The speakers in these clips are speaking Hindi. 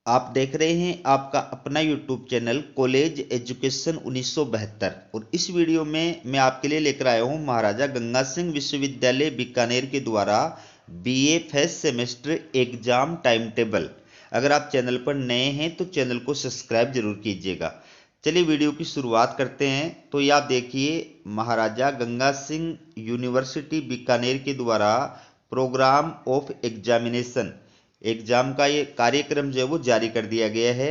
आप देख रहे हैं आपका अपना यूट्यूब चैनल कॉलेज एजुकेशन 1972 और इस वीडियो में मैं आपके लिए लेकर आया हूं महाराजा गंगा सिंह विश्वविद्यालय बीकानेर के द्वारा BA first semester exam time table. अगर आप चैनल पर नए हैं तो चैनल को सब्सक्राइब जरूर कीजिएगा। चलिए वीडियो की शुरुआत करते हैं। तो ये आप देखिए महाराजा गंगा सिंह यूनिवर्सिटी बीकानेर के द्वारा प्रोग्राम ऑफ एग्जामिनेशन एग्जाम का ये कार्यक्रम जो है वो जारी कर दिया गया है।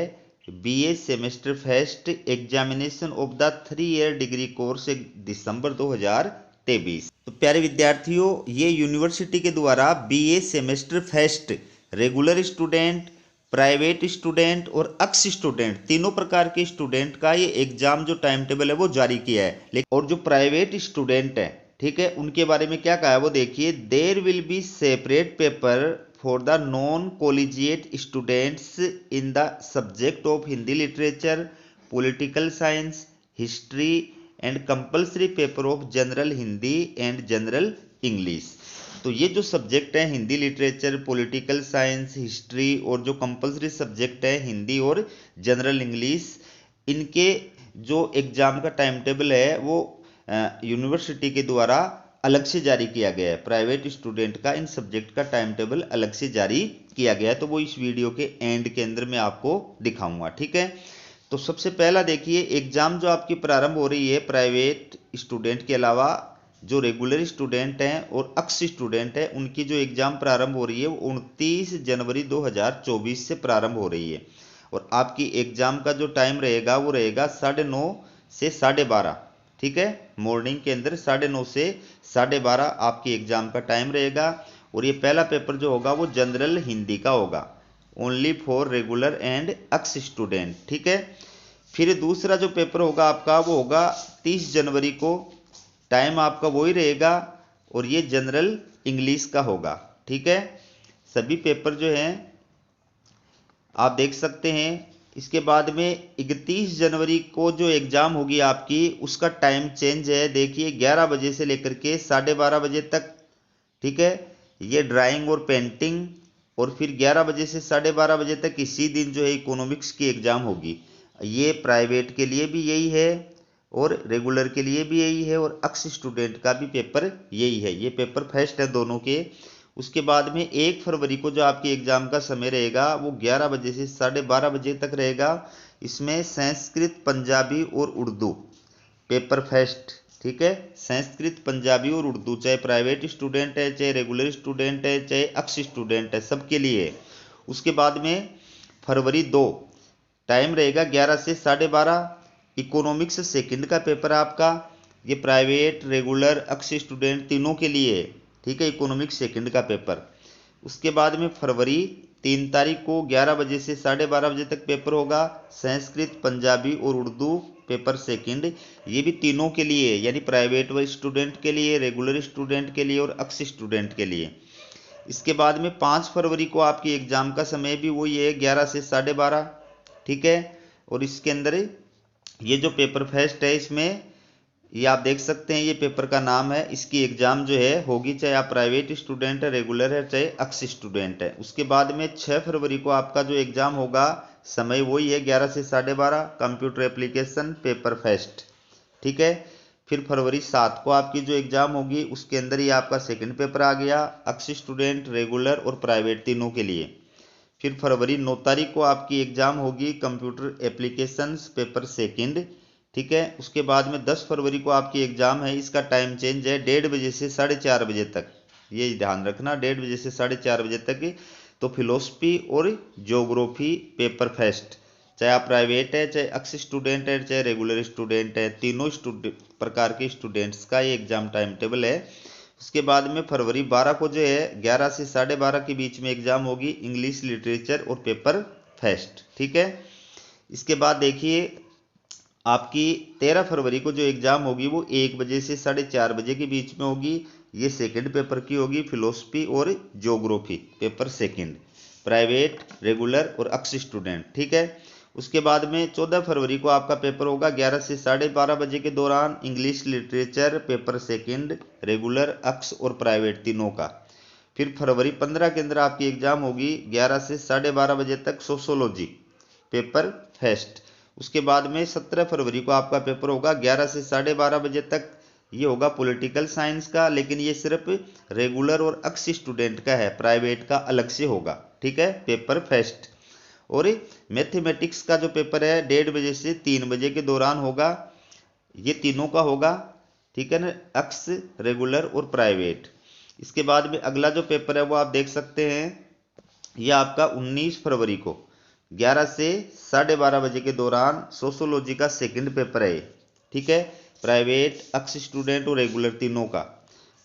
BA semester first examination of the 3 year degree course December 2023। तो प्यारे विद्यार्थियों, ये यूनिवर्सिटी के द्वारा BA semester first regular student, private student और अक्स स्टूडेंट तीनों प्रकार के स्टूडेंट का ये एग्जाम जो टाइम टेबल है वो जारी किया है। लेकिन और जो प्राइवेट स्टूडेंट है, ठीक है, उनके बारे में क्या कहा है वो देखिए। There will be separate paper for the non-collegiate students in the subject of Hindi literature, political science, history and compulsory paper of general Hindi and general English। तो ये जो सब्जेक्ट है Hindi literature, political science, history और जो कंपलसरी सब्जेक्ट है हिंदी और जनरल इंग्लिश, इनके जो एग्जाम का टाइम टेबल है वो यूनिवर्सिटी के द्वारा अलग से जारी किया गया है। प्राइवेट स्टूडेंट का इन सब्जेक्ट का टाइम टेबल अलग से जारी किया गया है, तो वो इस वीडियो के एंड के अंदर मैं आपको दिखाऊंगा, ठीक है। तो सबसे पहला देखिए, एग्जाम जो आपकी प्रारंभ हो रही है प्राइवेट स्टूडेंट के अलावा जो रेगुलर स्टूडेंट हैं और अक्स स्टूडेंट हैं, उनकी जो एग्जाम प्रारंभ हो रही है वो 29 जनवरी 2024 से प्रारंभ हो रही है। और आपकी एग्जाम का जो टाइम रहेगा वो रहेगा 9:30 से 12:30, ठीक है। मॉर्निंग के अंदर 9:30 से 12:30 आपकी एग्जाम का टाइम रहेगा। और ये पहला पेपर जो होगा वो जनरल हिंदी का होगा, only for regular and ex student, ठीक है। फिर दूसरा जो पेपर होगा आपका वो होगा 30 जनवरी को, टाइम आपका वही रहेगा और ये जनरल इंग्लिश का होगा, ठीक है। सभी पेपर जो हैं आप देख सकते हैं। इसके बाद में 31 जनवरी को जो एग्जाम होगी आपकी उसका टाइम चेंज है, देखिए 11 बजे से लेकर के 12:30 बजे तक, ठीक है। ये ड्राइंग और पेंटिंग, और फिर 11 बजे से 12:30 बजे तक इसी दिन जो है इकोनॉमिक्स की एग्जाम होगी। ये प्राइवेट के लिए भी यही है और रेगुलर के लिए भी यही है और अक्स स्टूडेंट का भी पेपर यही है। ये पेपर फर्स्ट है दोनों के। उसके बाद में 1 फरवरी को जो आपकी एग्जाम का समय रहेगा वो 11 बजे से 12:30 बजे तक रहेगा। इसमें संस्कृत, पंजाबी और उर्दू पेपर फर्स्ट, ठीक है। संस्कृत, पंजाबी और उर्दू, चाहे प्राइवेट स्टूडेंट है, चाहे रेगुलर स्टूडेंट है, चाहे अक्स स्टूडेंट है, सबके लिए। उसके बाद में फरवरी 2 टाइम रहेगा 11 से 12:30। इकोनॉमिक्स सेकंड का पेपर आपका, ये प्राइवेट, रेगुलर, अक्स स्टूडेंट तीनों के लिए, ठीक है, इकोनॉमिक्स सेकंड का पेपर। उसके बाद में फरवरी 3 तारीख को 11 बजे से 12:30 बजे तक पेपर होगा, संस्कृत, पंजाबी और उर्दू पेपर सेकंड। ये भी तीनों के लिए, यानी प्राइवेट व स्टूडेंट के लिए, रेगुलर स्टूडेंट के लिए और अक्स स्टूडेंट के लिए। इसके बाद में 5 फरवरी को आपकी एग्जाम का समय भी वही है, 11 से 12:30, ठीक है। और इसके अंदर ये जो पेपर फर्स्ट है इसमें ये आप देख सकते हैं, ये पेपर का नाम है, इसकी एग्जाम जो है होगी चाहे आप प्राइवेट स्टूडेंट है, रेगुलर है, चाहे अक्स स्टूडेंट है। उसके बाद में 6 फरवरी को आपका जो एग्जाम होगा समय वही है, 11 से 12:30, कंप्यूटर एप्लीकेशन पेपर फर्स्ट, ठीक है। फिर फरवरी 7 को आपकी जो एग्जाम होगी उसके अंदर ही आपका सेकंड पेपर आ गया, अक्स स्टूडेंट, रेगुलर और प्राइवेट तीनों के लिए। फिर फरवरी 9 तारीख को आपकी एग्जाम होगी कंप्यूटर एप्लीकेशंस पेपर सेकंड, ठीक है। उसके बाद में 10 फरवरी को आपकी एग्जाम है, इसका टाइम चेंज है 1:30 बजे से 4:30 बजे तक, ये ध्यान रखना, 1:30 बजे से 4:30 बजे तक। तो फिलोसफी और ज्योग्राफी पेपर फर्स्ट, चाहे आप प्राइवेट है, चाहे अक्स स्टूडेंट है, चाहे रेगुलर स्टूडेंट है, तीनों प्रकार के स्टूडेंट्स का ये एग्जाम टाइम टेबल है। उसके बाद में फरवरी 12 को जो है 11 से 12:30 के बीच में एग्जाम होगी, इंग्लिश लिटरेचर और पेपर फर्स्ट, ठीक है। इसके बाद देखिए आपकी 13 फरवरी को जो एग्जाम होगी वो 1 बजे से 4:30 बजे के बीच में होगी। ये सेकंड पेपर की होगी, फिलोसफी और geography paper second, private, regular और अक्स स्टूडेंट, ठीक है। उसके बाद में 14 फरवरी को आपका पेपर होगा 11 से 12:30 बजे के दौरान, English literature paper second, regular, ex और प्राइवेट तीनों का। फिर फरवरी 15 के अंदर आपकी एग्जाम होगी 11 से 12:30 बजे तक सोशोलॉजी पेपर फेस्ट। उसके बाद में 17 फरवरी को आपका पेपर होगा 11 से 12:30 बजे तक, ये होगा पॉलिटिकल साइंस का, लेकिन ये सिर्फ रेगुलर और अक्स स्टूडेंट का है, प्राइवेट का अलग से होगा, ठीक है, पेपर फेस्ट। और मैथमेटिक्स का जो पेपर है 1:30 बजे से 3 बजे के दौरान होगा, ये तीनों का होगा, ठीक है ना, अक्स, रेगुलर और प्राइवेट। इसके बाद में अगला जो पेपर है वो आप देख सकते हैं, ये आपका 19 फरवरी को 11 से 12:30 बजे के दौरान सोशोलॉजी का सेकंड पेपर है, ठीक है, प्राइवेट, अक्स स्टूडेंट और रेगुलर तीनों का।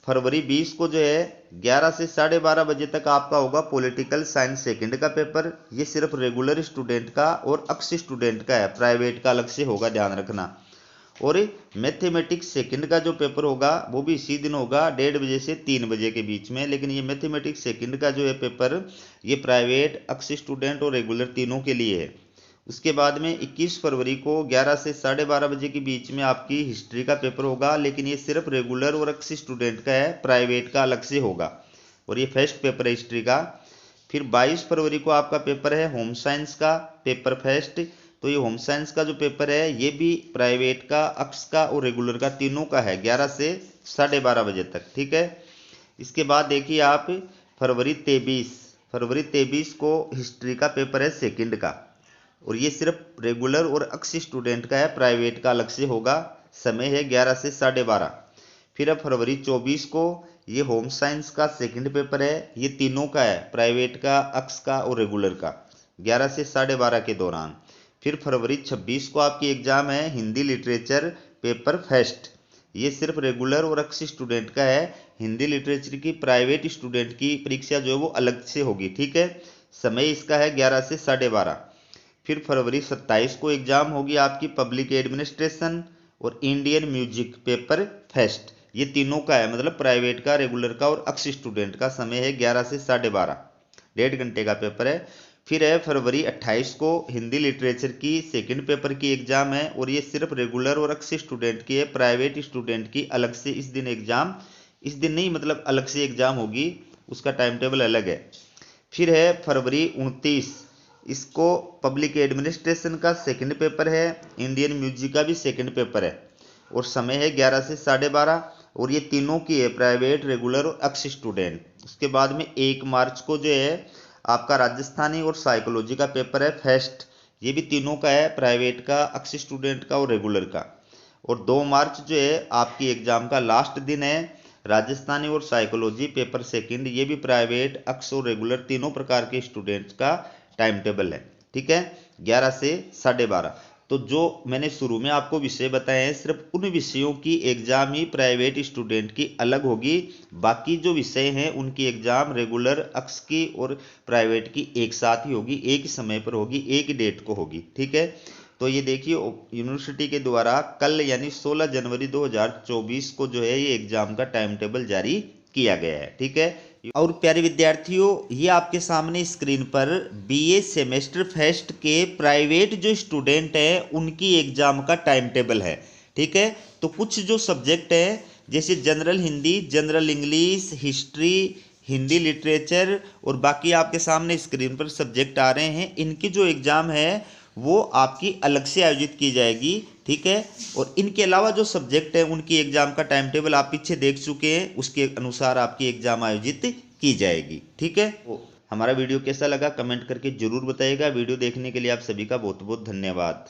फरवरी 20 को जो है 11 से 12:30 बजे तक आपका होगा पॉलिटिकल साइंस सेकंड का पेपर, ये सिर्फ रेगुलर स्टूडेंट का और अक्स स्टूडेंट का है, प्राइवेट का अलग से होगा, ध्यान रखना। और मैथमेटिक्स सेकंड का जो पेपर होगा वो भी इसी दिन होगा 1:30 बजे से 3 बजे के बीच में, लेकिन ये मैथमेटिक्स सेकंड का जो है पेपर ये प्राइवेट, अक्स स्टूडेंट और रेगुलर तीनों के लिए है। उसके बाद में 21 फरवरी को 11 से 12:30 बजे के बीच में आपकी हिस्ट्री का पेपर होगा, लेकिन ये सिर्फ रेगुलर और अक्स स्टूडेंट का है, प्राइवेट का अलग से होगा, और ये फर्स्ट पेपर है हिस्ट्री का। फिर 22 फरवरी को आपका पेपर है होम साइंस का पेपर फर्स्ट, तो ये होम साइंस का जो पेपर है ये भी प्राइवेट का, अक्स का और रेगुलर का तीनों का है, 11 से 12:30 बजे तक, ठीक है। इसके बाद देखिए आप फरवरी 23 को हिस्ट्री का पेपर है सेकंड का, और ये सिर्फ रेगुलर और अक्स स्टूडेंट का है, प्राइवेट का अलग से होगा, समय है 11 से 12:30। फिर अब फरवरी 24 को ये होम साइंस का सेकंड पेपर है, ये तीनों का है, प्राइवेट का, अक्स का और रेगुलर का, 11 से 12:30 के दौरान। फिर फरवरी 26 को आपकी एग्जाम है हिंदी लिटरेचर पेपर फर्स्ट, ये सिर्फ रेगुलर और अक्स स्टूडेंट का है, हिंदी लिटरेचर की प्राइवेट स्टूडेंट की परीक्षा जो है वो अलग से होगी, ठीक है, समय इसका है 11 से 12:30। फिर फरवरी 27 को एग्जाम होगी आपकी पब्लिक एडमिनिस्ट्रेशन और इंडियन म्यूजिक पेपर फर्स्ट, ये तीनों का है, मतलब प्राइवेट का, रेगुलर का और अक्स स्टूडेंट का, समय है 11 से 12:30, 1.5 घंटे का पेपर है। फिर है फरवरी 28 को हिंदी लिटरेचर की सेकंड पेपर की एग्जाम है, और ये सिर्फ रेगुलर और अक्स स्टूडेंट की है, प्राइवेट स्टूडेंट की अलग से इस दिन एग्जाम, इस दिन नहीं मतलब अलग से एग्जाम होगी, उसका टाइम टेबल अलग है। फिर है फरवरी 29, इसको पब्लिक एडमिनिस्ट्रेशन का सेकंड पेपर है, इंडियन म्यूजिक का भी सेकंड पेपर है, और समय है 11 से 12:30, और ये तीनों की है, प्राइवेट, रेगुलर और अक्स स्टूडेंट। उसके बाद में 1 मार्च को जो है आपका राजस्थानी और साइकोलॉजी का पेपर है फर्स्ट, ये भी तीनों का है, प्राइवेट का, अक्स स्टूडेंट का और रेगुलर का। और 2 मार्च जो है आपकी एग्जाम का लास्ट दिन है, राजस्थानी और साइकोलॉजी पेपर सेकंड, ये भी प्राइवेट, अक्स और रेगुलर तीनों प्रकार के स्टूडेंट्स का टाइम टेबल है, ठीक है, 11 से 12:30। तो जो मैंने शुरू में आपको विषय बताए हैं सिर्फ उन विषयों की एग्जाम ही प्राइवेट स्टूडेंट की अलग होगी, बाकी जो विषय हैं उनकी एग्जाम रेगुलर, अक्स की और प्राइवेट की एक साथ ही होगी, एक ही समय पर होगी, एक ही डेट को होगी, ठीक है। तो ये देखिए यूनिवर्सिटी के द्वारा कल यानी 16 जनवरी 2024 को जो है ये एग्जाम का टाइम टेबल जारी किया गया है, ठीक है। और प्यारे विद्यार्थियों, ये आपके सामने स्क्रीन पर बीए सेमेस्टर फर्स्ट के प्राइवेट जो स्टूडेंट हैं उनकी एग्जाम का टाइम टेबल है, ठीक है। तो कुछ जो सब्जेक्ट हैं जैसे general Hindi, general English, history, Hindi literature और बाकी आपके सामने स्क्रीन पर सब्जेक्ट आ रहे हैं, इनकी जो एग्ज़ाम है वो आपकी अलग से आयोजित की जाएगी, ठीक है। और इनके अलावा जो सब्जेक्ट है उनकी एग्जाम का टाइम टेबल आप पीछे देख चुके हैं, उसके अनुसार आपकी एग्जाम आयोजित की जाएगी, ठीक है। तो हमारा वीडियो कैसा लगा कमेंट करके जरूर बताइएगा। वीडियो देखने के लिए आप सभी का बहुत बहुत धन्यवाद।